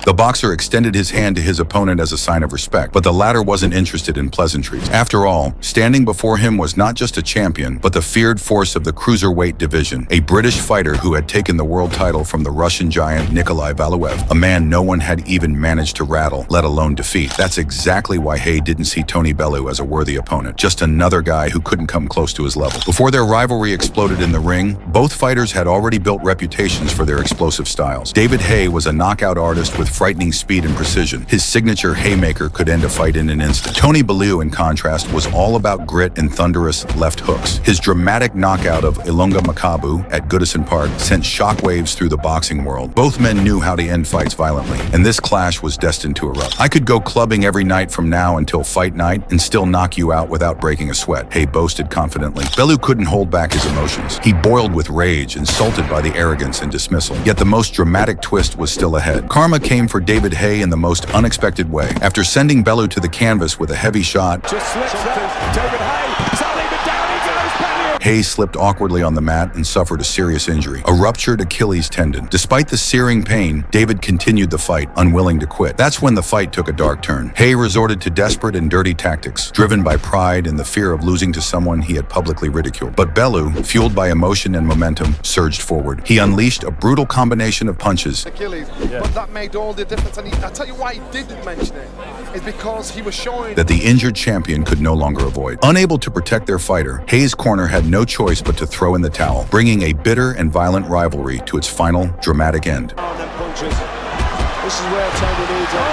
The boxer extended his hand to his opponent as a sign of respect, but the latter wasn't interested in pleasantries. After all, standing before him was not just a champion, but the feared force of the cruiserweight division, a British fighter who had taken the world title from the Russian giant Nikolai Valuev, a man no one had even managed to rattle, let alone defeat. That's exactly why Haye didn't see Tony Bellew as a worthy opponent, just another guy who couldn't come close to his level. Before their rivalry exploded in the ring, both fighters had already built reputations for their explosive styles. David Haye was a knockout artist with frightening speed and precision. His signature haymaker could end a fight in an instant. Tony Bellew, in contrast, was all about grit and thunderous left hooks. His dramatic knockout of Ilunga Makabu at Goodison Park sent shockwaves through the boxing world. Both men knew how to end fights violently, and this clash was destined to erupt. "I could go clubbing every night from now until fight night and still knock you out without breaking a sweat," Haye boasted confidently. Bellew couldn't hold back his emotions. He boiled with rage, insulted by the arrogance and dismissal. Yet the most dramatic twist was still ahead. Karma came for David Haye in the most unexpected way. After sending Bellew to the canvas with a heavy shot, Haye slipped awkwardly on the mat and suffered a serious injury, a ruptured Achilles tendon. Despite the searing pain, David continued the fight, unwilling to quit. That's when the fight took a dark turn. Haye resorted to desperate and dirty tactics, driven by pride and the fear of losing to someone he had publicly ridiculed. But Bellew, fueled by emotion and momentum, surged forward. He unleashed a brutal combination of punches. Achilles, but that made all the difference. And I tell you why he didn't mention it, is because he was showing that the injured champion could no longer avoid. Unable to protect their fighter, Haye's corner had no choice but to throw in the towel, bringing a bitter and violent rivalry to its final dramatic end. This is where Tony needs it.